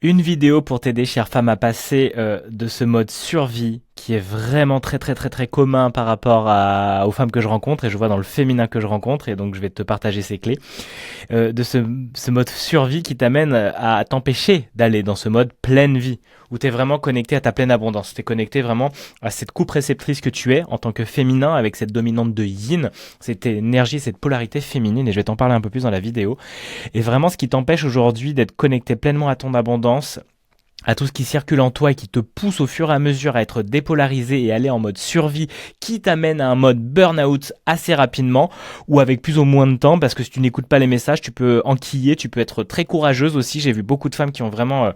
Une vidéo pour t'aider, chère femme, à passer de ce mode survie qui est vraiment très commun par rapport aux femmes que je rencontre et je vois dans le féminin que je rencontre et donc je vais te partager ces clés de ce mode survie qui t'amène à t'empêcher d'aller dans ce mode pleine vie où tu es vraiment connecté à ta pleine abondance, tu es connecté vraiment à cette coupe réceptrice que tu es en tant que féminin avec cette dominante de yin, cette énergie, cette polarité féminine et je vais t'en parler un peu plus dans la vidéo. Et vraiment, ce qui t'empêche aujourd'hui d'être connecté pleinement à ton abondance, à tout ce qui circule en toi et qui te pousse au fur et à mesure à être dépolarisé et aller en mode survie, qui t'amène à un mode burn-out assez rapidement ou avec plus ou moins de temps, parce que si tu n'écoutes pas les messages, tu peux enquiller, tu peux être très courageuse aussi. J'ai vu beaucoup de femmes qui ont vraiment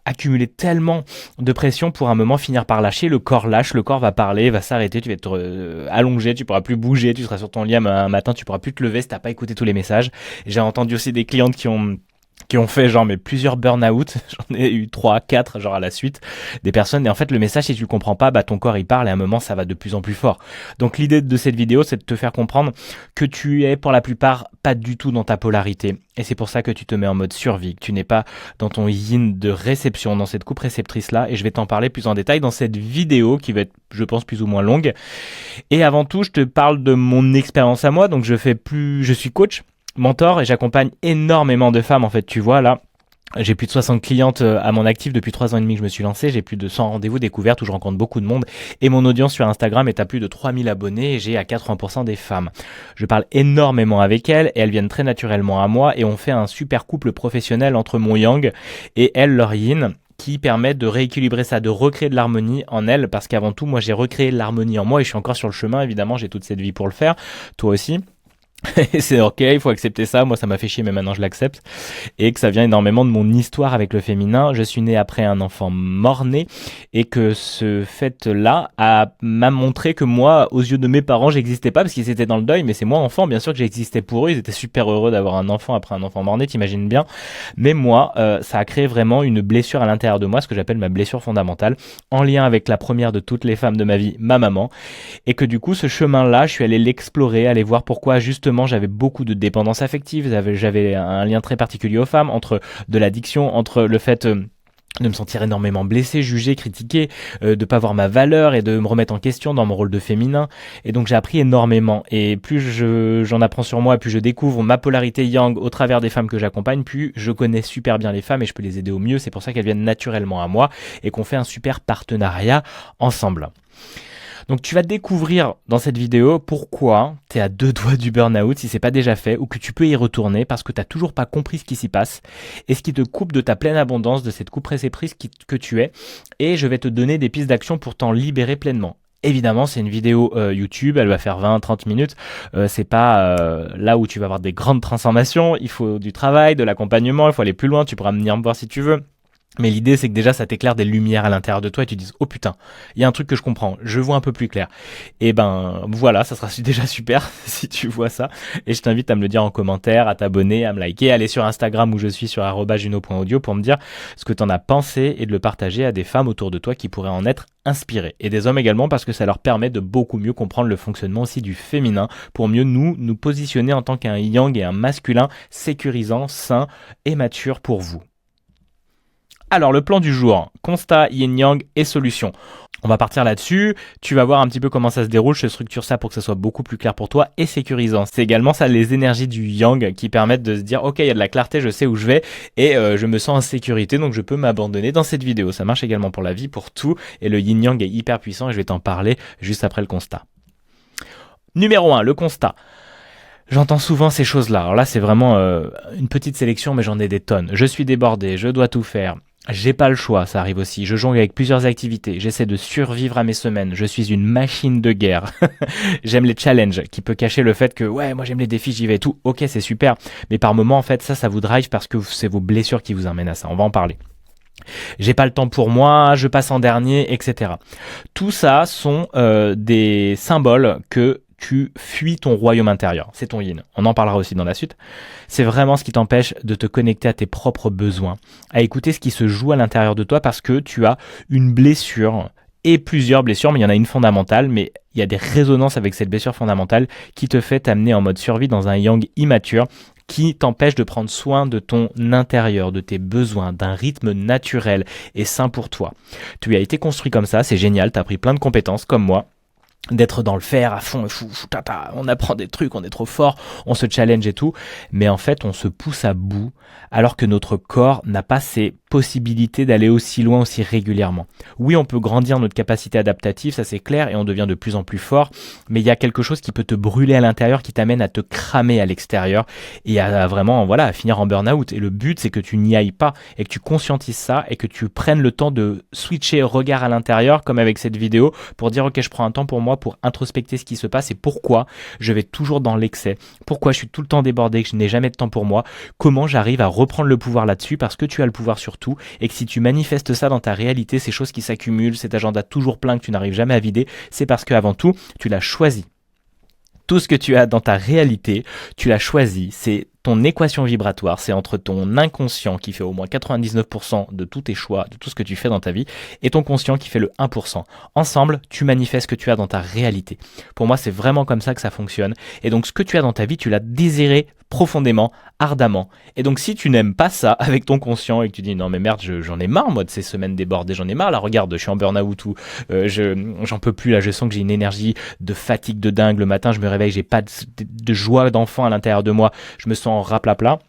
accumulé tellement de pression pour un moment finir par lâcher. Le corps lâche, le corps va parler, va s'arrêter, tu vas être allongé, tu pourras plus bouger, tu seras sur ton lit un matin, tu pourras plus te lever si t'as pas écouté tous les messages. J'ai entendu aussi des clientes qui ont fait genre mais plusieurs burn-out, j'en ai eu 3, 4 genre à la suite, des personnes, et en fait le message si tu le comprends pas, bah ton corps il parle et à un moment ça va de plus en plus fort. Donc l'idée de cette vidéo c'est de te faire comprendre que tu es pour la plupart pas du tout dans ta polarité, et c'est pour ça que tu te mets en mode survie, que tu n'es pas dans ton yin de réception, dans cette coupe réceptrice là, et je vais t'en parler plus en détail dans cette vidéo qui va être je pense plus ou moins longue. Et avant tout je te parle de mon expérience à moi, donc je suis coach, mentor et j'accompagne énormément de femmes en fait, tu vois là. J'ai plus de 60 clientes à mon actif depuis 3 ans et demi que je me suis lancé. J'ai plus de 100 rendez-vous découvertes où je rencontre beaucoup de monde. Et mon audience sur Instagram est à plus de 3000 abonnés et j'ai à 80% des femmes. Je parle énormément avec elles et elles viennent très naturellement à moi et on fait un super couple professionnel entre mon yang et elles, leur yin, qui permet de rééquilibrer ça, de recréer de l'harmonie en elles, parce qu'avant tout, moi j'ai recréé l'harmonie en moi et je suis encore sur le chemin, évidemment, j'ai toute cette vie pour le faire. Toi aussi. Et c'est ok, il faut accepter ça, moi ça m'a fait chier mais maintenant je l'accepte, et que ça vient énormément de mon histoire avec le féminin. Je suis né après un enfant mort-né et que ce fait-là m'a montré que moi, aux yeux de mes parents, j'existais pas parce qu'ils étaient dans le deuil, mais c'est moi enfant, bien sûr que j'existais pour eux, ils étaient super heureux d'avoir un enfant après un enfant mort-né, t'imagines bien, mais moi ça a créé vraiment une blessure à l'intérieur de moi, ce que j'appelle ma blessure fondamentale, en lien avec la première de toutes les femmes de ma vie, ma maman, et que du coup ce chemin-là, je suis allé l'explorer, aller voir pourquoi justement j'avais beaucoup de dépendance affective, j'avais un lien très particulier aux femmes, entre de l'addiction, entre le fait de me sentir énormément blessé, jugé, critiqué, de pas voir ma valeur et de me remettre en question dans mon rôle de féminin. Et donc j'ai appris énormément. Et plus j'en apprends sur moi, plus je découvre ma polarité yang au travers des femmes que j'accompagne, plus je connais super bien les femmes et je peux les aider au mieux. C'est pour ça qu'elles viennent naturellement à moi et qu'on fait un super partenariat ensemble. Donc tu vas découvrir dans cette vidéo pourquoi tu es à 2 doigts du burn-out si c'est pas déjà fait, ou que tu peux y retourner parce que tu n'as toujours pas compris ce qui s'y passe et ce qui te coupe de ta pleine abondance, de cette coupe réceptrice que tu es, et je vais te donner des pistes d'action pour t'en libérer pleinement. Évidemment, c'est une vidéo YouTube, elle va faire 20-30 minutes, c'est pas là où tu vas avoir des grandes transformations, il faut du travail, de l'accompagnement, il faut aller plus loin, tu pourras venir me voir si tu veux. Mais l'idée, c'est que déjà, ça t'éclaire des lumières à l'intérieur de toi et tu te dises, oh putain, il y a un truc que je comprends, je vois un peu plus clair. Et ben, voilà, ça sera déjà super si tu vois ça. Et je t'invite à me le dire en commentaire, à t'abonner, à me liker, à aller sur Instagram où je suis sur @juno.audio pour me dire ce que t'en as pensé et de le partager à des femmes autour de toi qui pourraient en être inspirées. Et des hommes également parce que ça leur permet de beaucoup mieux comprendre le fonctionnement aussi du féminin pour mieux nous positionner en tant qu'un yang et un masculin sécurisant, sain et mature pour vous. Alors le plan du jour, constat, yin-yang et solution. On va partir là-dessus, tu vas voir un petit peu comment ça se déroule, je structure ça pour que ça soit beaucoup plus clair pour toi et sécurisant. C'est également ça les énergies du yang qui permettent de se dire ok, il y a de la clarté, je sais où je vais et je me sens en sécurité donc je peux m'abandonner dans cette vidéo. Ça marche également pour la vie, pour tout, et le yin-yang est hyper puissant et je vais t'en parler juste après le constat. Numéro 1, le constat. J'entends souvent ces choses-là. Alors là, c'est vraiment une petite sélection, mais j'en ai des tonnes. Je suis débordé, je dois tout faire. J'ai pas le choix, ça arrive aussi. Je jongle avec plusieurs activités. J'essaie de survivre à mes semaines. Je suis une machine de guerre. J'aime les challenges, qui peut cacher le fait que, ouais, moi j'aime les défis, j'y vais et tout. Ok, c'est super. Mais par moments, en fait, ça vous drive parce que c'est vos blessures qui vous amènent à ça. On va en parler. J'ai pas le temps pour moi, je passe en dernier, etc. Tout ça sont des symboles que tu fuis ton royaume intérieur. C'est ton yin. On en parlera aussi dans la suite. C'est vraiment ce qui t'empêche de te connecter à tes propres besoins, à écouter ce qui se joue à l'intérieur de toi parce que tu as une blessure et plusieurs blessures, mais il y en a une fondamentale, mais il y a des résonances avec cette blessure fondamentale qui te fait t'amener en mode survie dans un yang immature qui t'empêche de prendre soin de ton intérieur, de tes besoins, d'un rythme naturel et sain pour toi. Tu as été construit comme ça, c'est génial, tu as pris plein de compétences comme moi, d'être dans le faire à fond, on apprend des trucs, on est trop fort, on se challenge et tout, mais en fait on se pousse à bout alors que notre corps n'a pas ces possibilités d'aller aussi loin aussi régulièrement. Oui, on peut grandir notre capacité adaptative, ça c'est clair, et on devient de plus en plus fort, mais il y a quelque chose qui peut te brûler à l'intérieur, qui t'amène à te cramer à l'extérieur et à vraiment à finir en burn-out. Et le but, c'est que tu n'y ailles pas et que tu conscientises ça et que tu prennes le temps de switcher regard à l'intérieur, comme avec cette vidéo, pour dire ok, je prends un temps pour moi pour introspecter ce qui se passe et pourquoi je vais toujours dans l'excès, pourquoi je suis tout le temps débordé, que je n'ai jamais de temps pour moi, comment j'arrive à reprendre le pouvoir là-dessus, parce que tu as le pouvoir sur tout et que si tu manifestes ça dans ta réalité, ces choses qui s'accumulent, cet agenda toujours plein que tu n'arrives jamais à vider, c'est parce qu'avant tout, tu l'as choisi. Tout ce que tu as dans ta réalité, tu l'as choisi, c'est ton équation vibratoire, c'est entre ton inconscient qui fait au moins 99% de tous tes choix, de tout ce que tu fais dans ta vie, et ton conscient qui fait le 1%. Ensemble, tu manifestes ce que tu as dans ta réalité. Pour moi, c'est vraiment comme ça que ça fonctionne. Et donc, ce que tu as dans ta vie, tu l'as désiré profondément, ardemment. Et donc, si tu n'aimes pas ça avec ton conscient et que tu dis non mais merde, j'en ai marre moi de ces semaines débordées, j'en ai marre, là regarde, je suis en burn-out ou j'en peux plus, là je sens que j'ai une énergie de fatigue de dingue, le matin je me réveille, j'ai pas de joie d'enfant à l'intérieur de moi, je me sens raplapla.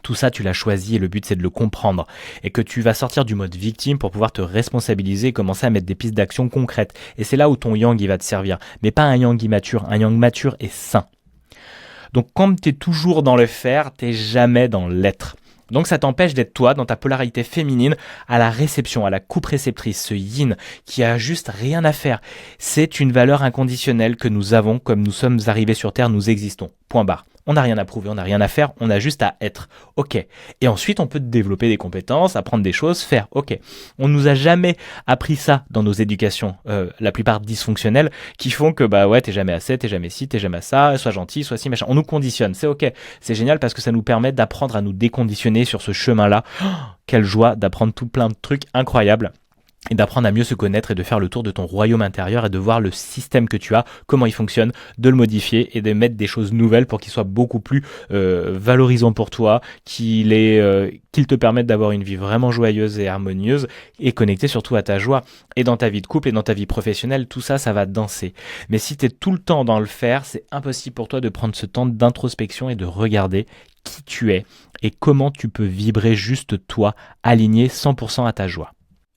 Tout ça, tu l'as choisi et le but, c'est de le comprendre. Et que tu vas sortir du mode victime pour pouvoir te responsabiliser et commencer à mettre des pistes d'action concrètes. Et c'est là où ton yang, il va te servir. Mais pas un yang immature. Un yang mature et sain. Donc, quand tu es toujours dans le faire, tu n'es jamais dans l'être. Donc ça t'empêche d'être toi dans ta polarité féminine à la réception, à la coupe réceptrice, ce yin qui a juste rien à faire. C'est une valeur inconditionnelle que nous avons comme nous sommes arrivés sur Terre, nous existons. Point barre. On n'a rien à prouver, on n'a rien à faire, on a juste à être. Ok. Et ensuite, on peut développer des compétences, apprendre des choses, faire. Ok. On nous a jamais appris ça dans nos éducations, la plupart dysfonctionnelles, qui font que bah ouais, t'es jamais assez, t'es jamais ci, t'es jamais ça, sois gentil, sois ci, machin. On nous conditionne. C'est ok. C'est génial parce que ça nous permet d'apprendre à nous déconditionner sur ce chemin-là. Oh, quelle joie d'apprendre tout plein de trucs incroyables. Et d'apprendre à mieux se connaître et de faire le tour de ton royaume intérieur et de voir le système que tu as, comment il fonctionne, de le modifier et de mettre des choses nouvelles pour qu'il soit beaucoup plus valorisant pour toi, qu'il te permette d'avoir une vie vraiment joyeuse et harmonieuse et connectée surtout à ta joie. Et dans ta vie de couple et dans ta vie professionnelle, tout ça, ça va danser. Mais si tu es tout le temps dans le faire, c'est impossible pour toi de prendre ce temps d'introspection et de regarder qui tu es et comment tu peux vibrer juste toi, aligné 100% à ta joie.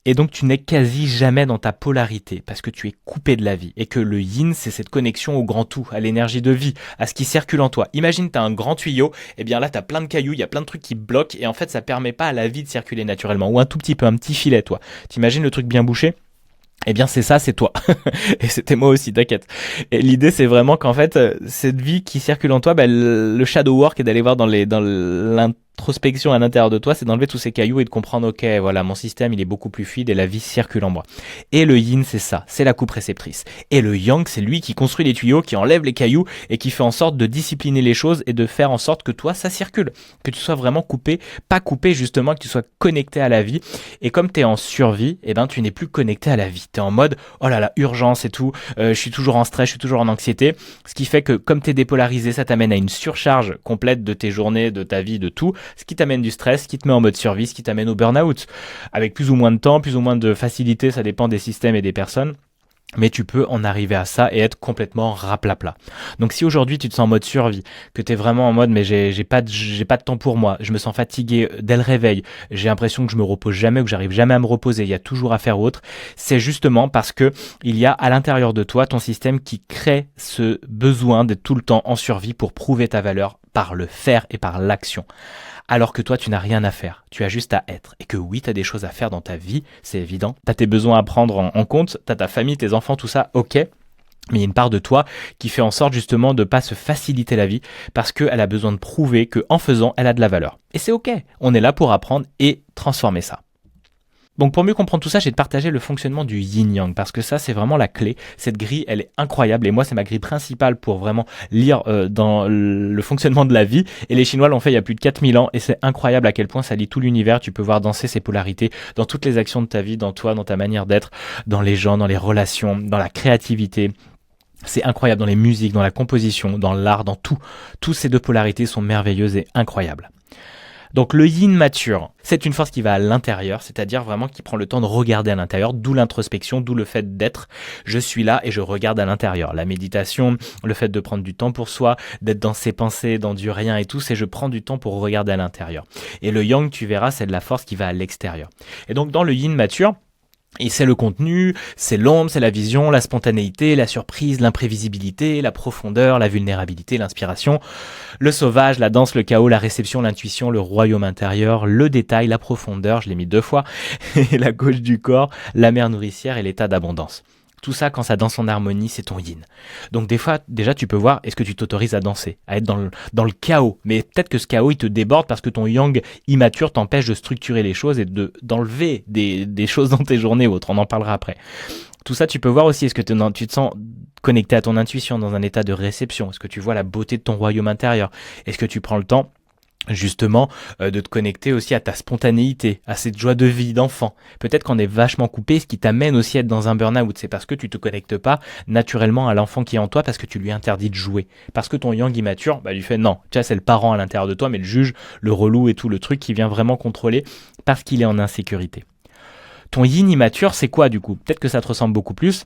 Et donc tu n'es quasi jamais dans ta polarité parce que tu es coupé de la vie et que le yin c'est cette connexion au grand tout, à l'énergie de vie, à ce qui circule en toi. Imagine tu as un grand tuyau, et bien là tu as plein de cailloux, il y a plein de trucs qui bloquent et en fait ça permet pas à la vie de circuler naturellement. Ou un tout petit peu, un petit filet toi. T'imagines le truc bien bouché ? Eh bien c'est ça, c'est toi. Et c'était moi aussi, t'inquiète. Et l'idée c'est vraiment qu'en fait, cette vie qui circule en toi, le shadow work est d'aller voir dans l'introspection à l'intérieur de toi, c'est d'enlever tous ces cailloux et de comprendre, ok, voilà, mon système il est beaucoup plus fluide et la vie circule en moi. Et le yin c'est ça, c'est la coupe réceptrice. Et le yang c'est lui qui construit les tuyaux, qui enlève les cailloux et qui fait en sorte de discipliner les choses et de faire en sorte que toi ça circule. Que tu sois vraiment coupé, pas coupé justement, que tu sois connecté à la vie. Et comme tu es en survie, eh ben tu n'es plus connecté à la vie. Tu es en mode, oh là là, urgence et tout, je suis toujours en stress, je suis toujours en anxiété. Ce qui fait que comme tu es dépolarisé, ça t'amène à une surcharge complète de tes journées, de ta vie, de tout. Ce qui t'amène du stress, ce qui te met en mode survie, ce qui t'amène au burn-out. Avec plus ou moins de temps, plus ou moins de facilité, ça dépend des systèmes et des personnes. Mais tu peux en arriver à ça et être complètement raplapla. Donc si aujourd'hui tu te sens en mode survie, que tu es vraiment en mode mais j'ai pas de temps pour moi, je me sens fatigué dès le réveil, j'ai l'impression que je me repose jamais ou que j'arrive jamais à me reposer, il y a toujours à faire autre, c'est justement parce que il y a à l'intérieur de toi ton système qui crée ce besoin d'être tout le temps en survie pour prouver ta valeur par le faire et par l'action. Alors que toi, tu n'as rien à faire. Tu as juste à être. Et que oui, tu as des choses à faire dans ta vie, c'est évident. Tu as tes besoins à prendre en compte, tu as ta famille, tes enfants, tout ça, ok. Mais il y a une part de toi qui fait en sorte justement de ne pas se faciliter la vie parce qu'elle a besoin de prouver qu'en faisant, elle a de la valeur. Et c'est ok. On est là pour apprendre et transformer ça. Donc pour mieux comprendre tout ça, j'ai de partager le fonctionnement du yin-yang parce que ça c'est vraiment la clé. Cette grille elle est incroyable et moi c'est ma grille principale pour vraiment lire dans le fonctionnement de la vie et les Chinois l'ont fait il y a plus de 4000 ans et c'est incroyable à quel point ça lit tout l'univers. Tu peux voir danser ces polarités dans toutes les actions de ta vie, dans toi, dans ta manière d'être, dans les gens, dans les relations, dans la créativité. C'est incroyable dans les musiques, dans la composition, dans l'art, dans tout. Toutes ces deux polarités sont merveilleuses et incroyables. Donc le yin mature, c'est une force qui va à l'intérieur, c'est-à-dire vraiment qui prend le temps de regarder à l'intérieur, d'où l'introspection, d'où le fait d'être, je suis là et je regarde à l'intérieur. La méditation, le fait de prendre du temps pour soi, d'être dans ses pensées, dans du rien et tout, c'est je prends du temps pour regarder à l'intérieur. Et le yang, tu verras, c'est de la force qui va à l'extérieur. Et donc dans le yin mature, et c'est le contenu, c'est l'ombre, c'est la vision, la spontanéité, la surprise, l'imprévisibilité, la profondeur, la vulnérabilité, l'inspiration, le sauvage, la danse, le chaos, la réception, l'intuition, le royaume intérieur, le détail, la profondeur, je l'ai mis 2 fois, et la gauche du corps, la mer nourricière et l'état d'abondance. Tout ça, quand ça danse en harmonie, c'est ton yin. Donc des fois, déjà, tu peux voir, est-ce que tu t'autorises à danser, à être dans le chaos. Mais peut-être que ce chaos, il te déborde parce que ton yang immature t'empêche de structurer les choses et d'enlever des choses dans tes journées ou autres. On en parlera après. Tout ça, tu peux voir aussi, est-ce que tu te sens connecté à ton intuition, dans un état de réception? Est-ce que tu vois la beauté de ton royaume intérieur? Est-ce que tu prends le temps justement de te connecter aussi à ta spontanéité, à cette joie de vie d'enfant. Peut-être qu'on est vachement coupé, ce qui t'amène aussi à être dans un burn-out, c'est parce que tu te connectes pas naturellement à l'enfant qui est en toi, parce que tu lui interdis de jouer. Parce que ton yang immature, lui fait non, tu vois, c'est le parent à l'intérieur de toi, mais le juge, le relou et tout, le truc qui vient vraiment contrôler parce qu'il est en insécurité. Ton yin immature, c'est quoi du coup? Peut-être que ça te ressemble beaucoup plus.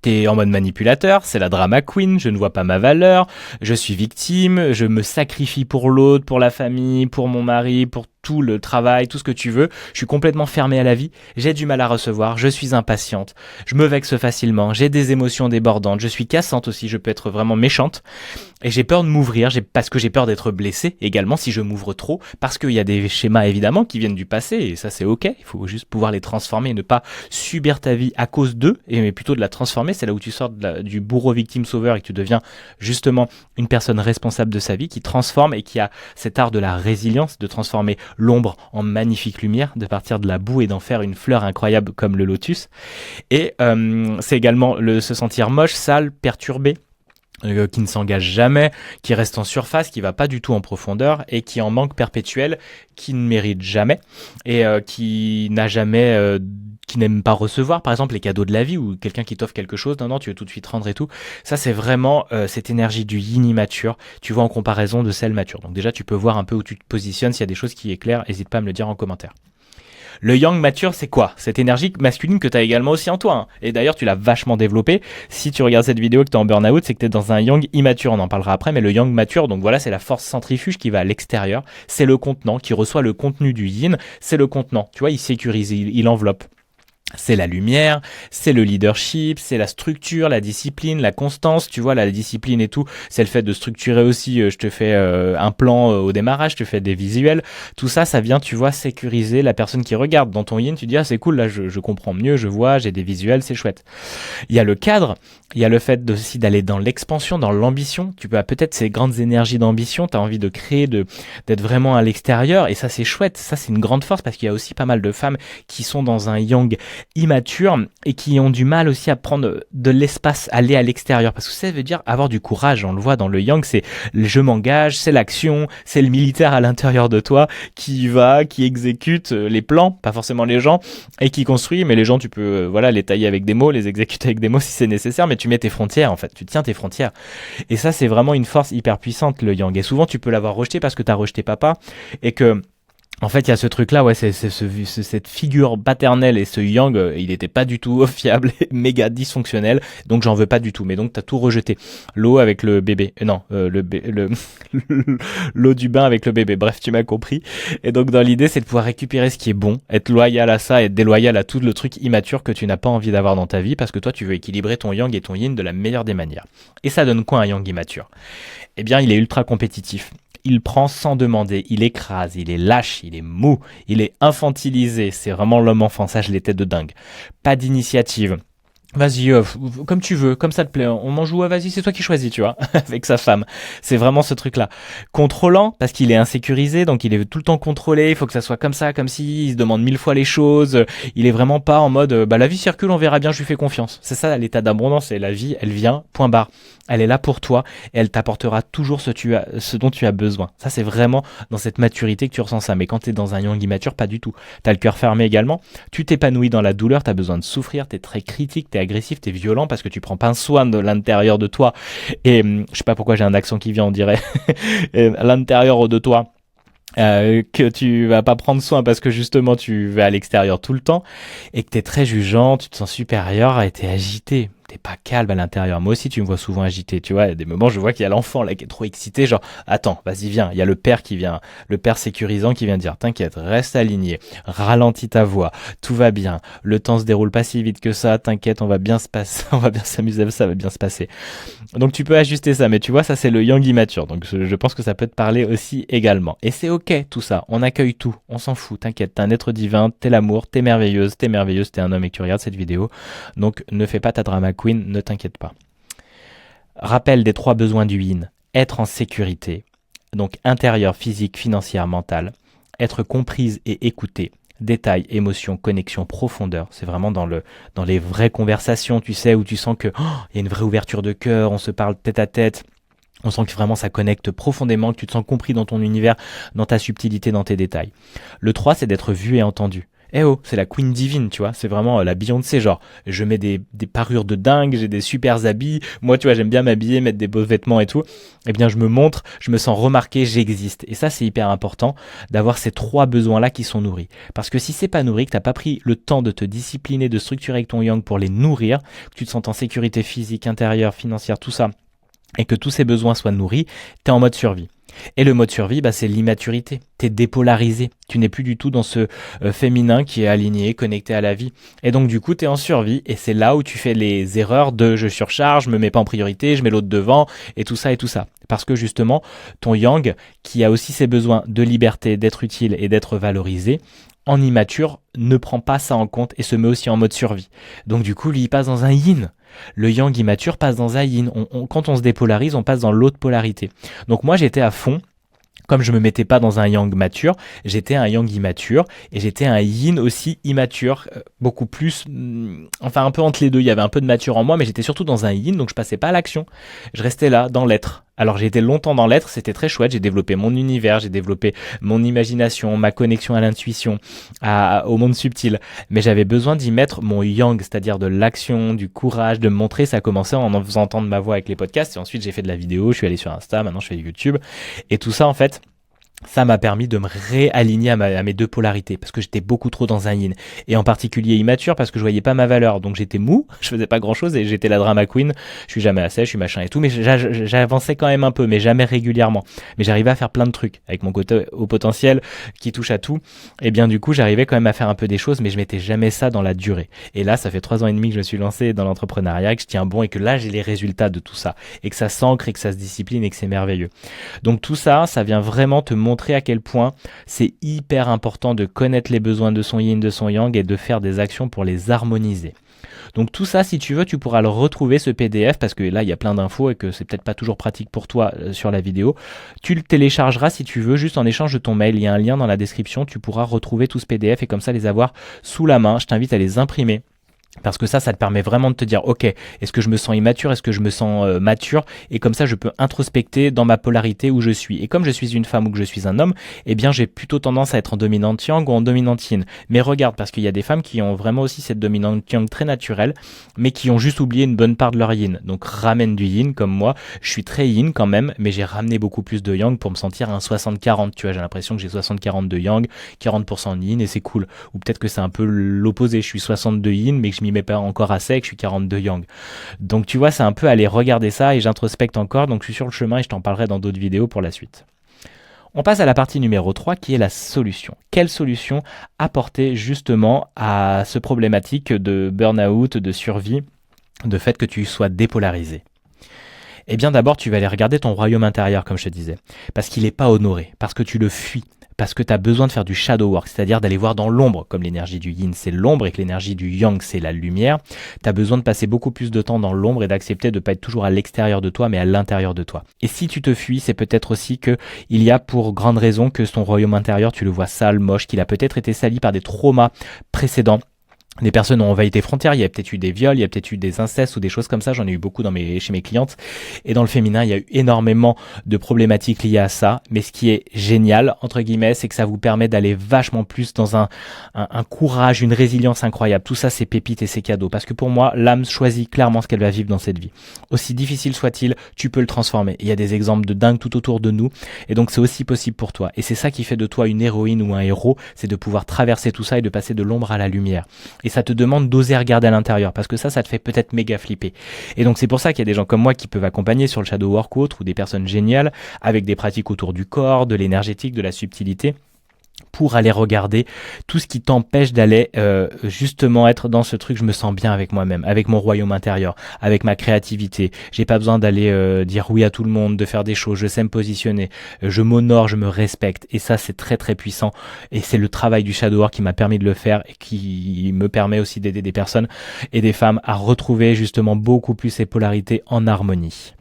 T'es en mode manipulateur, c'est la drama queen, je ne vois pas ma valeur, je suis victime, je me sacrifie pour l'autre, pour la famille, pour mon mari, pour tout le travail, tout ce que tu veux. Je suis complètement fermée à la vie, j'ai du mal à recevoir, je suis impatiente, je me vexe facilement, j'ai des émotions débordantes, je suis cassante aussi, je peux être vraiment méchante. Et j'ai peur de m'ouvrir, parce que j'ai peur d'être blessée également si je m'ouvre trop, parce qu'il y a des schémas évidemment qui viennent du passé, et ça c'est ok, il faut juste pouvoir les transformer et ne pas subir ta vie à cause d'eux, mais plutôt de la transformer. C'est là où tu sors du bourreau victime sauveur et que tu deviens justement une personne responsable de sa vie, qui transforme et qui a cet art de la résilience, de transformer l'ombre en magnifique lumière, de partir de la boue et d'en faire une fleur incroyable comme le lotus. Et c'est également se sentir moche, sale, perturbé, qui ne s'engage jamais, qui reste en surface, qui va pas du tout en profondeur et qui est en manque perpétuel, qui ne mérite jamais et qui n'a jamais qui n'aime pas recevoir par exemple les cadeaux de la vie ou quelqu'un qui t'offre quelque chose, non tu veux tout de suite rendre et tout. Ça c'est vraiment cette énergie du yin immature, tu vois, en comparaison de celle mature. Donc déjà tu peux voir un peu où tu te positionnes, s'il y a des choses qui éclairent, n'hésite pas à me le dire en commentaire. Le yang mature, c'est quoi? Cette énergie masculine que tu as également aussi en toi. Hein. Et d'ailleurs, tu l'as vachement développée. Si tu regardes cette vidéo et que tu es en burn-out, c'est que tu es dans un yang immature. On en parlera après, mais le yang mature, donc voilà, c'est la force centrifuge qui va à l'extérieur. C'est le contenant qui reçoit le contenu du yin. C'est le contenant. Tu vois, il sécurise, il enveloppe. C'est la lumière, c'est le leadership, c'est la structure, la discipline, la constance, tu vois, la discipline et tout, c'est le fait de structurer aussi, je te fais un plan au démarrage, je te fais des visuels, tout ça, ça vient, tu vois, sécuriser la personne qui regarde. Dans ton yin, tu dis, ah c'est cool, là je comprends mieux, je vois, j'ai des visuels, c'est chouette. Il y a le cadre, il y a le fait aussi d'aller dans l'expansion, dans l'ambition, tu peux peut-être ces grandes énergies d'ambition, tu as envie de créer, d'être vraiment à l'extérieur, et ça c'est chouette, ça c'est une grande force, parce qu'il y a aussi pas mal de femmes qui sont dans un yang immatures et qui ont du mal aussi à prendre de l'espace, aller à l'extérieur, parce que ça veut dire avoir du courage. On le voit dans le yang, c'est je m'engage, c'est l'action, c'est le militaire à l'intérieur de toi qui va, qui exécute les plans, pas forcément les gens, et qui construit. Mais les gens, tu peux voilà, les tailler avec des mots, les exécuter avec des mots si c'est nécessaire, mais tu mets tes frontières en fait, tu tiens tes frontières. Et ça c'est vraiment une force hyper puissante, le yang. Et souvent tu peux l'avoir rejeté parce que tu as rejeté papa et que en fait, il y a ce truc-là, ouais, c'est cette figure paternelle et ce yang, il était pas du tout fiable, méga dysfonctionnel, donc j'en veux pas du tout. Mais donc t'as tout rejeté. L'eau avec le bébé, l'eau du bain avec le bébé. Bref, tu m'as compris. Et donc dans l'idée, c'est de pouvoir récupérer ce qui est bon, être loyal à ça, être déloyal à tout le truc immature que tu n'as pas envie d'avoir dans ta vie, parce que toi, tu veux équilibrer ton yang et ton yin de la meilleure des manières. Et ça donne quoi un yang immature? Eh bien, il est ultra compétitif. Il prend sans demander, il écrase, il est lâche, il est mou, il est infantilisé. C'est vraiment l'homme enfant, ça je l'étais de dingue. Pas d'initiative. Vas-y, comme tu veux, comme ça te plaît, on m'en joue, vas-y, c'est toi qui choisis, tu vois, avec sa femme. C'est vraiment ce truc-là. Contrôlant, parce qu'il est insécurisé, donc il est tout le temps contrôlé, il faut que ça soit comme ça, comme si, il se demande 1000 fois les choses, il est vraiment pas en mode, la vie circule, on verra bien, je lui fais confiance. C'est ça l'état d'abondance, et la vie, elle vient, point barre. Elle est là pour toi, et elle t'apportera toujours ce dont tu as besoin. Ça, c'est vraiment dans cette maturité que tu ressens ça. Mais quand t'es dans un yang immature, pas du tout. T'as le cœur fermé également, tu t'épanouis dans la douleur, t'as besoin de souffrir, t'es très critique, t'es agressif, t'es violent parce que tu prends pas soin de l'intérieur de toi. Et je sais pas pourquoi j'ai un accent qui vient, on dirait, à l'intérieur de toi. Que tu vas pas prendre soin parce que justement tu vas à l'extérieur tout le temps et que t'es très jugeant, tu te sens supérieur et t'es agité. T'es pas calme à l'intérieur. Moi aussi, tu me vois souvent agité. Tu vois, il y a des moments, je vois qu'il y a l'enfant là qui est trop excité. Genre, attends, vas-y, viens. Il y a le père qui vient, le père sécurisant qui vient dire, t'inquiète, reste aligné, ralentis ta voix, tout va bien. Le temps se déroule pas si vite que ça. T'inquiète, on va bien se passer, on va bien s'amuser, ça va bien se passer. Donc tu peux ajuster ça, mais tu vois, ça c'est le yang immature. Donc je pense que ça peut te parler aussi également. Et c'est ok tout ça, on accueille tout, on s'en fout, t'inquiète, t'es un être divin, t'es l'amour, t'es merveilleuse, t'es un homme et que tu regardes cette vidéo. Donc ne fais pas ta drama queen, ne t'inquiète pas. Rappel des 3 besoins du yin. Être en sécurité, donc intérieur, physique, financière, mentale. Être comprise et écoutée. Détails, émotions, connexion, profondeur. C'est vraiment dans les vraies conversations, tu sais, où tu sens que y a une vraie ouverture de cœur, on se parle tête à tête. On sent que vraiment ça connecte profondément, que tu te sens compris dans ton univers, dans ta subtilité, dans tes détails. Le 3, c'est d'être vu et entendu. Eh oh, c'est la Queen divine, tu vois, c'est vraiment la Beyoncé, genre, je mets des parures de dingue, j'ai des super habits, moi, tu vois, j'aime bien m'habiller, mettre des beaux vêtements et tout, eh bien, je me montre, je me sens remarqué, j'existe. Et ça, c'est hyper important, d'avoir ces 3 besoins-là qui sont nourris. Parce que si c'est pas nourri, que t'as pas pris le temps de te discipliner, de structurer avec ton yang pour les nourrir, que tu te sens en sécurité physique, intérieure, financière, tout ça, et que tous ces besoins soient nourris, t'es en mode survie. Et le mode survie, c'est l'immaturité. T'es dépolarisé. Tu n'es plus du tout dans ce féminin qui est aligné, connecté à la vie. Et donc du coup, t'es en survie. Et c'est là où tu fais les erreurs de je surcharge, je me mets pas en priorité, je mets l'autre devant, et tout ça et tout ça. Parce que justement, ton yang, qui a aussi ses besoins de liberté, d'être utile et d'être valorisé, en immature, ne prend pas ça en compte et se met aussi en mode survie. Donc du coup, lui, il passe dans un yin. Le yang immature passe dans un yin. Quand on se dépolarise, on passe dans l'autre polarité. Donc moi, j'étais à fond. Comme je me mettais pas dans un yang mature, j'étais un yang immature et j'étais un yin aussi immature, beaucoup plus, enfin un peu entre les deux. Il y avait un peu de mature en moi, mais j'étais surtout dans un yin, donc je passais pas à l'action. Je restais là, dans l'être. Alors j'ai été longtemps dans l'être, c'était très chouette, j'ai développé mon univers, j'ai développé mon imagination, ma connexion à l'intuition, au monde subtil. Mais j'avais besoin d'y mettre mon yang, c'est-à-dire de l'action, du courage, de me montrer. Ça a commencé en faisant entendre ma voix avec les podcasts, et ensuite j'ai fait de la vidéo, je suis allé sur Insta, maintenant je fais YouTube. Et tout ça en fait, ça m'a permis de me réaligner à mes 2 polarités parce que j'étais beaucoup trop dans un yin et en particulier immature parce que je voyais pas ma valeur, donc j'étais mou, je faisais pas grand chose et j'étais la drama queen, je suis jamais assez, je suis machin et tout, mais j'avançais quand même un peu mais jamais régulièrement, mais j'arrivais à faire plein de trucs avec mon côté au potentiel qui touche à tout, et bien du coup j'arrivais quand même à faire un peu des choses mais je mettais jamais ça dans la durée. Et là ça fait 3 ans et demi que je me suis lancé dans l'entrepreneuriat, que je tiens bon et que là j'ai les résultats de tout ça et que ça s'ancre et que ça se discipline et que c'est merveilleux. Donc tout ça, ça vient vraiment te montrer à quel point c'est hyper important de connaître les besoins de son yin, de son yang et de faire des actions pour les harmoniser. Donc tout ça, si tu veux, tu pourras le retrouver ce PDF parce que là, il y a plein d'infos et que c'est peut-être pas toujours pratique pour toi sur la vidéo. Tu le téléchargeras si tu veux, juste en échange de ton mail. Il y a un lien dans la description, tu pourras retrouver tout ce PDF et comme ça les avoir sous la main. Je t'invite à les imprimer. Parce que ça te permet vraiment de te dire, ok, est-ce que je me sens immature, est-ce que je me sens mature, et comme ça je peux introspecter dans ma polarité où je suis. Et comme je suis une femme ou que je suis un homme, eh bien j'ai plutôt tendance à être en dominante yang ou en dominante yin. Mais regarde, parce qu'il y a des femmes qui ont vraiment aussi cette dominante yang très naturelle, mais qui ont juste oublié une bonne part de leur yin. Donc ramène du yin, comme moi, je suis très yin quand même, mais j'ai ramené beaucoup plus de yang pour me sentir un 60-40, tu vois, j'ai l'impression que j'ai 60-40 de yang, 40% de yin, et c'est cool. Ou peut-être que c'est un peu l'opposé, je suis 60 de yin, mais que je m'y mets pas encore assez et que je suis 42 yang. Donc tu vois, c'est un peu aller regarder ça et j'introspecte encore, donc je suis sur le chemin et je t'en parlerai dans d'autres vidéos pour la suite. On passe à la partie numéro 3 qui est la solution. Quelle solution apporter justement à ce problématique de burn-out, de survie, de fait que tu sois dépolarisé? Eh bien d'abord tu vas aller regarder ton royaume intérieur comme je te disais, parce qu'il n'est pas honoré, parce que tu le fuis. Parce que tu as besoin de faire du shadow work, c'est-à-dire d'aller voir dans l'ombre, comme l'énergie du yin c'est l'ombre et que l'énergie du yang c'est la lumière. Tu as besoin de passer beaucoup plus de temps dans l'ombre et d'accepter de ne pas être toujours à l'extérieur de toi, mais à l'intérieur de toi. Et si tu te fuis, c'est peut-être aussi qu'il y a pour grande raison que ton royaume intérieur, tu le vois sale, moche, qu'il a peut-être été sali par des traumas précédents. Des personnes ont envahi tes frontières, il y a peut-être eu des viols, il y a peut-être eu des incestes ou des choses comme ça, j'en ai eu beaucoup chez mes clientes. Et dans le féminin, il y a eu énormément de problématiques liées à ça. Mais ce qui est génial, entre guillemets, c'est que ça vous permet d'aller vachement plus dans un courage, une résilience incroyable. Tout ça, c'est pépites et c'est cadeau. Parce que pour moi, l'âme choisit clairement ce qu'elle va vivre dans cette vie. Aussi difficile soit-il, tu peux le transformer. Il y a des exemples de dingue tout autour de nous. Et donc, c'est aussi possible pour toi. Et c'est ça qui fait de toi une héroïne ou un héros, c'est de pouvoir traverser tout ça et de passer de l'ombre à la lumière. Et ça te demande d'oser regarder à l'intérieur parce que ça te fait peut-être méga flipper. Et donc c'est pour ça qu'il y a des gens comme moi qui peuvent accompagner sur le shadow work ou autre, ou des personnes géniales avec des pratiques autour du corps, de l'énergétique, de la subtilité, pour aller regarder tout ce qui t'empêche d'aller justement être dans ce truc. Je me sens bien avec moi-même, avec mon royaume intérieur, avec ma créativité. J'ai pas besoin d'aller dire oui à tout le monde, de faire des choses. Je sais me positionner, je m'honore, je me respecte. Et ça, c'est très très puissant. Et c'est le travail du shadow work qui m'a permis de le faire et qui me permet aussi d'aider des personnes et des femmes à retrouver justement beaucoup plus ces polarités en harmonie.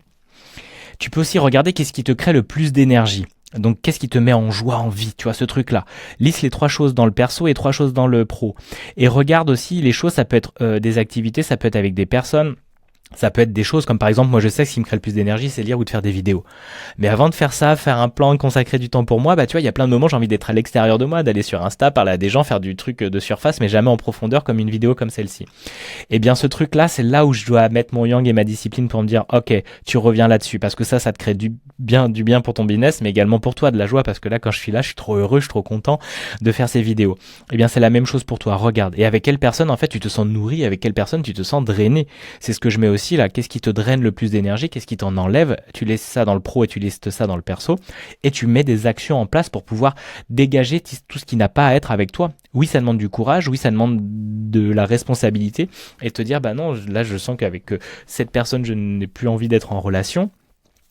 Tu peux aussi regarder qu'est-ce qui te crée le plus d'énergie. Donc, qu'est-ce qui te met en joie, en vie, tu vois, ce truc-là. Liste les 3 choses dans le perso et 3 choses dans le pro. Et regarde aussi les choses, ça peut être des activités, ça peut être avec des personnes. Ça peut être des choses comme par exemple, moi je sais que ce qui me crée le plus d'énergie, c'est lire ou de faire des vidéos. Mais avant de faire ça, faire un plan, consacrer du temps pour moi, bah tu vois, il y a plein de moments, j'ai envie d'être à l'extérieur de moi, d'aller sur Insta, parler à des gens, faire du truc de surface, mais jamais en profondeur comme une vidéo comme celle-ci. Et bien ce truc-là, c'est là où je dois mettre mon yang et ma discipline pour me dire, ok, tu reviens là-dessus, parce que ça te crée du bien pour ton business, mais également pour toi, de la joie, parce que là, quand je suis là, je suis trop heureux, je suis trop content de faire ces vidéos. Et bien c'est la même chose pour toi, regarde. Et avec quelle personne, en fait, tu te sens nourri, avec quelle personne tu te sens drainé. C'est ce que je mets aussi là, qu'est-ce qui te draine le plus d'énergie, qu'est-ce qui t'en enlève, tu laisses ça dans le pro et tu laisses ça dans le perso, et tu mets des actions en place pour pouvoir dégager tout ce qui n'a pas à être avec toi. Oui, ça demande du courage, oui, ça demande de la responsabilité, et te dire, bah non, là je sens qu'avec cette personne, je n'ai plus envie d'être en relation.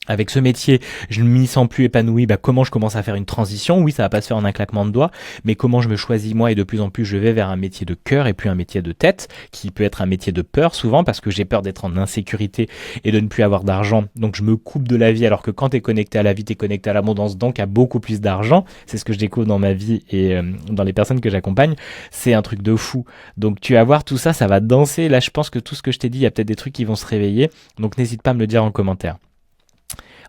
Avec ce métier, je ne m'y sens plus épanoui, bah comment je commence à faire une transition? Oui, ça va pas se faire en un claquement de doigts, mais comment je me choisis moi, et de plus en plus je vais vers un métier de cœur et plus un métier de tête, qui peut être un métier de peur souvent, parce que j'ai peur d'être en insécurité et de ne plus avoir d'argent, donc je me coupe de la vie, alors que quand tu es connecté à la vie, tu es connecté à l'abondance, donc à beaucoup plus d'argent. C'est ce que je découvre dans ma vie et dans les personnes que j'accompagne, c'est un truc de fou. Donc tu vas voir tout ça, ça va danser. Là je pense que tout ce que je t'ai dit, il y a peut-être des trucs qui vont se réveiller, donc n'hésite pas à me le dire en commentaire.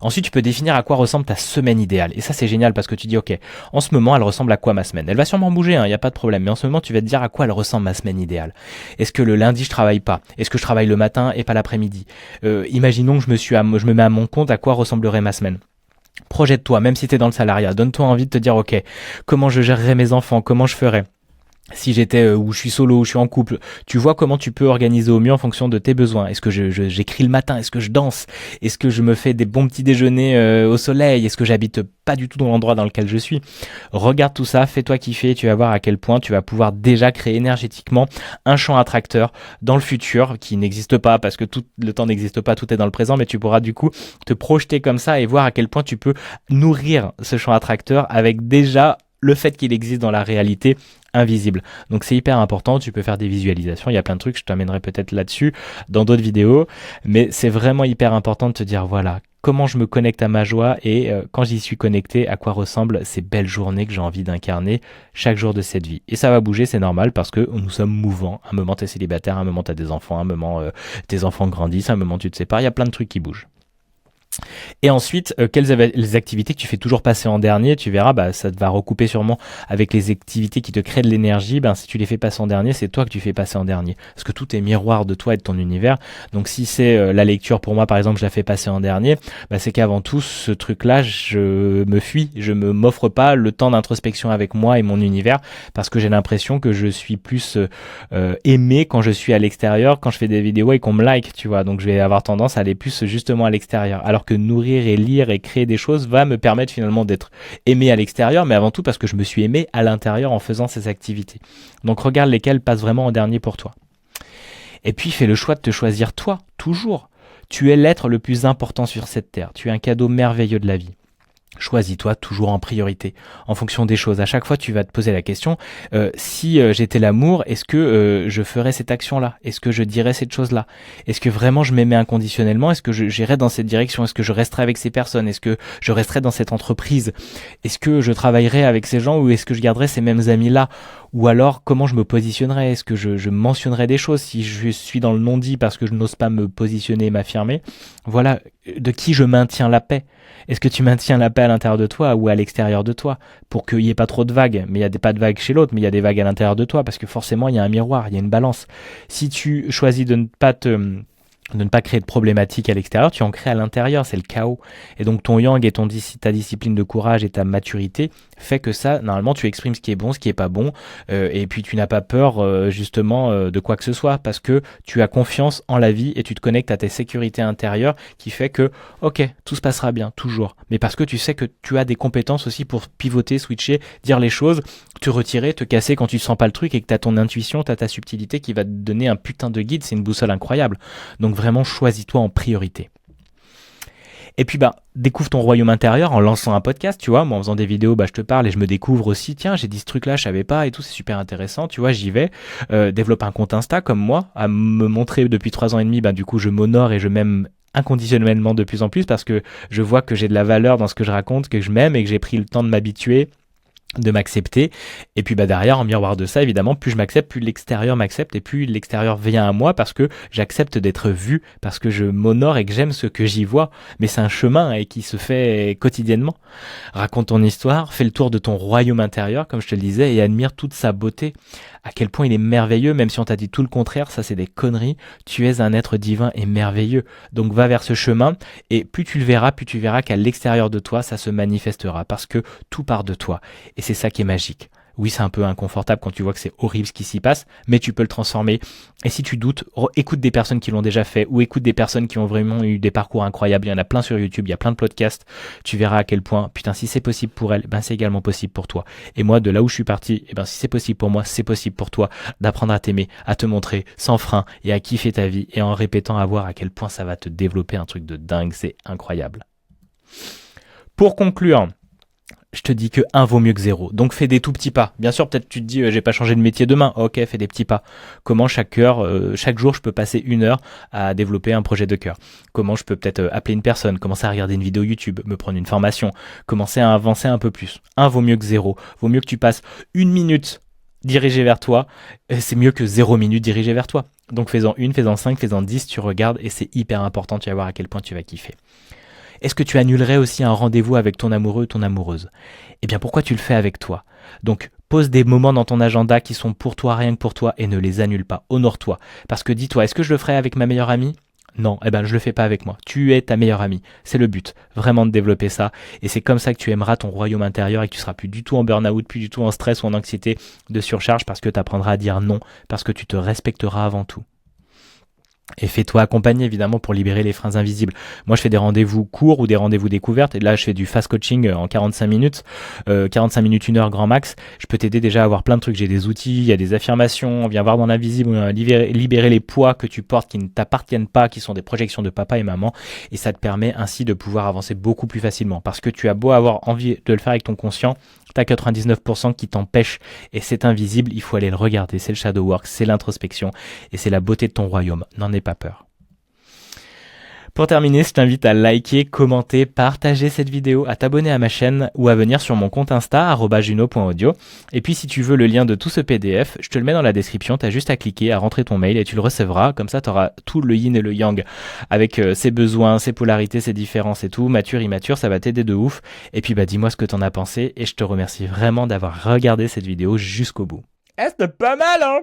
Ensuite, tu peux définir à quoi ressemble ta semaine idéale. Et ça, c'est génial parce que tu dis, ok, en ce moment, elle ressemble à quoi ma semaine? Elle va sûrement bouger, il n'y a pas de problème. Mais en ce moment, tu vas te dire à quoi elle ressemble ma semaine idéale. Est-ce que le lundi, je travaille pas? Est-ce que je travaille le matin et pas l'après-midi? Imaginons que je me mets à mon compte, à quoi ressemblerait ma semaine? Projette-toi, même si tu es dans le salariat. Donne-toi envie de te dire, ok, comment je gérerais mes enfants? Comment je ferais? Si j'étais où je suis solo, où je suis en couple, tu vois comment tu peux organiser au mieux en fonction de tes besoins. Est-ce que j'écris le matin? Est-ce que je danse? Est-ce que je me fais des bons petits déjeuners au soleil? Est-ce que j'habite pas du tout dans l'endroit dans lequel je suis? Regarde tout ça, fais-toi kiffer et tu vas voir à quel point tu vas pouvoir déjà créer énergétiquement un champ attracteur dans le futur qui n'existe pas parce que tout le temps n'existe pas, tout est dans le présent, mais tu pourras du coup te projeter comme ça et voir à quel point tu peux nourrir ce champ attracteur avec déjà le fait qu'il existe dans la réalité invisible. Donc c'est hyper important, tu peux faire des visualisations, il y a plein de trucs, je t'amènerai peut-être là-dessus dans d'autres vidéos, mais c'est vraiment hyper important de te dire voilà, comment je me connecte à ma joie et quand j'y suis connecté, à quoi ressemblent ces belles journées que j'ai envie d'incarner chaque jour de cette vie. Et ça va bouger, c'est normal parce que nous sommes mouvants. Un moment t'es célibataire, un moment t'as des enfants, un moment tes enfants grandissent, un moment tu te sépares, il y a plein de trucs qui bougent. Et ensuite, quelles les activités que tu fais toujours passer en dernier, tu verras, bah, ça va recouper sûrement avec les activités qui te créent de l'énergie. Ben, si tu les fais passer en dernier, c'est toi que tu fais passer en dernier. Parce que tout est miroir de toi et de ton univers. Donc si c'est la lecture, pour moi, par exemple, je la fais passer en dernier, bah, c'est qu'avant tout, ce truc-là, je me fuis. Je me m'offre pas le temps d'introspection avec moi et mon univers parce que j'ai l'impression que je suis plus aimé quand je suis à l'extérieur, quand je fais des vidéos et qu'on me like, tu vois. Donc je vais avoir tendance à aller plus justement à l'extérieur. Alors que nourrir et lire et créer des choses va me permettre finalement d'être aimé à l'extérieur, mais avant tout parce que je me suis aimé à l'intérieur en faisant ces activités. Donc regarde lesquelles passent vraiment en dernier pour toi. Et puis fais le choix de te choisir toi, toujours. Tu es l'être le plus important sur cette terre. Tu es un cadeau merveilleux de la vie. Choisis-toi toujours en priorité, en fonction des choses. À chaque fois, tu vas te poser la question, si j'étais l'amour, est-ce que je ferais cette action-là? Est-ce que je dirais cette chose-là? Est-ce que vraiment je m'aimais inconditionnellement? Est-ce que j'irais dans cette direction? Est-ce que je resterais avec ces personnes? Est-ce que je resterais dans cette entreprise? Est-ce que je travaillerais avec ces gens ou est-ce que je garderais ces mêmes amis-là? Ou alors, comment je me positionnerais? Est-ce que je mentionnerais des choses si je suis dans le non-dit parce que je n'ose pas me positionner et m'affirmer? Voilà, de qui je maintiens la paix? Est-ce que tu maintiens la paix à l'intérieur de toi ou à l'extérieur de toi? Pour qu'il n'y ait pas trop de vagues. Mais il n'y a pas de vagues chez l'autre, mais il y a des vagues à l'intérieur de toi parce que forcément, il y a un miroir, il y a une balance. Si tu choisis de ne pas créer de problématiques à l'extérieur, tu en crées à l'intérieur, c'est le chaos. Et donc ton yang et ta discipline de courage et ta maturité fait que ça, normalement, tu exprimes ce qui est bon, ce qui est pas bon, et puis tu n'as pas peur justement de quoi que ce soit, parce que tu as confiance en la vie et tu te connectes à tes sécurités intérieures qui fait que, ok, tout se passera bien, toujours. Mais parce que tu sais que tu as des compétences aussi pour pivoter, switcher, dire les choses, te retirer, te casser quand tu sens pas le truc et que tu as ton intuition, tu as ta subtilité qui va te donner un putain de guide, c'est une boussole incroyable. Donc vraiment, choisis-toi en priorité. Et puis découvre ton royaume intérieur en lançant un podcast, tu vois. Moi, en faisant des vidéos, je te parle et je me découvre aussi. Tiens, j'ai dit ce truc-là, je savais pas et tout, c'est super intéressant, tu vois. J'y vais. Développe un compte Insta comme moi, à me montrer depuis 3 ans et demi. Du coup, je m'honore et je m'aime inconditionnellement de plus en plus parce que je vois que j'ai de la valeur dans ce que je raconte, que je m'aime et que j'ai pris le temps de m'habituer, de m'accepter. Et puis derrière, en miroir de ça, évidemment, plus je m'accepte, plus l'extérieur m'accepte et plus l'extérieur vient à moi parce que j'accepte d'être vu, parce que je m'honore et que j'aime ce que j'y vois. Mais c'est un chemin et qui se fait quotidiennement. Raconte ton histoire, fais le tour de ton royaume intérieur, comme je te le disais, et admire toute sa beauté. À quel point il est merveilleux, même si on t'a dit tout le contraire, ça c'est des conneries. Tu es un être divin et merveilleux. Donc va vers ce chemin et plus tu verras qu'à l'extérieur de toi, ça se manifestera parce que tout part de toi. Et c'est ça qui est magique. Oui, c'est un peu inconfortable quand tu vois que c'est horrible ce qui s'y passe, mais tu peux le transformer. Et si tu doutes, écoute des personnes qui l'ont déjà fait ou écoute des personnes qui ont vraiment eu des parcours incroyables. Il y en a plein sur YouTube, il y a plein de podcasts. Tu verras à quel point, putain, si c'est possible pour elles, c'est également possible pour toi. Et moi, de là où je suis parti, si c'est possible pour moi, c'est possible pour toi d'apprendre à t'aimer, à te montrer sans frein et à kiffer ta vie et en répétant à voir à quel point ça va te développer un truc de dingue. C'est incroyable. Pour conclure, je te dis que 1 vaut mieux que 0. Donc fais des tout petits pas. Bien sûr, peut-être tu te dis, j'ai pas changé de métier demain. Ok, fais des petits pas. Comment chaque jour, je peux passer 1 heure à développer un projet de cœur. Comment je peux peut-être appeler une personne, commencer à regarder une vidéo YouTube, me prendre une formation, commencer à avancer un peu plus. 1 vaut mieux que 0. Vaut mieux que tu passes 1 minute dirigée vers toi. C'est mieux que 0 minute dirigée vers toi. Donc fais-en 1, fais-en 5, fais-en 10, tu regardes et c'est hyper important. Tu vas voir à quel point tu vas kiffer. Est-ce que tu annulerais aussi un rendez-vous avec ton amoureux ou ton amoureuse? Eh bien, pourquoi tu le fais avec toi? Donc, pose des moments dans ton agenda qui sont pour toi, rien que pour toi, et ne les annule pas. Honore-toi. Parce que dis-toi, est-ce que je le ferais avec ma meilleure amie? Non, je le fais pas avec moi. Tu es ta meilleure amie. C'est le but. Vraiment de développer ça. Et c'est comme ça que tu aimeras ton royaume intérieur et que tu seras plus du tout en burn-out, plus du tout en stress ou en anxiété de surcharge parce que tu apprendras à dire non, parce que tu te respecteras avant tout. Et fais-toi accompagner évidemment pour libérer les freins invisibles. Moi je fais des rendez-vous courts ou des rendez-vous découvertes et là je fais du fast coaching en 45 minutes, 45 minutes, 1 heure grand max. Je peux t'aider déjà à avoir plein de trucs, j'ai des outils, il y a des affirmations, on vient voir dans l'invisible, libérer les poids que tu portes qui ne t'appartiennent pas, qui sont des projections de papa et maman et ça te permet ainsi de pouvoir avancer beaucoup plus facilement parce que tu as beau avoir envie de le faire avec ton conscient, t'as 99% qui t'empêche et c'est invisible, il faut aller le regarder, c'est le shadow work, c'est l'introspection et c'est la beauté de ton royaume, n'en aie pas peur. Pour terminer, je t'invite à liker, commenter, partager cette vidéo, à t'abonner à ma chaîne ou à venir sur mon compte Insta @juno.audio. Et puis si tu veux le lien de tout ce PDF, je te le mets dans la description, t'as juste à cliquer, à rentrer ton mail et tu le recevras. Comme ça, t'auras tout le yin et le yang avec ses besoins, ses polarités, ses différences et tout, mature, immature, ça va t'aider de ouf. Et puis dis-moi ce que t'en as pensé et je te remercie vraiment d'avoir regardé cette vidéo jusqu'au bout. C'était pas mal, hein?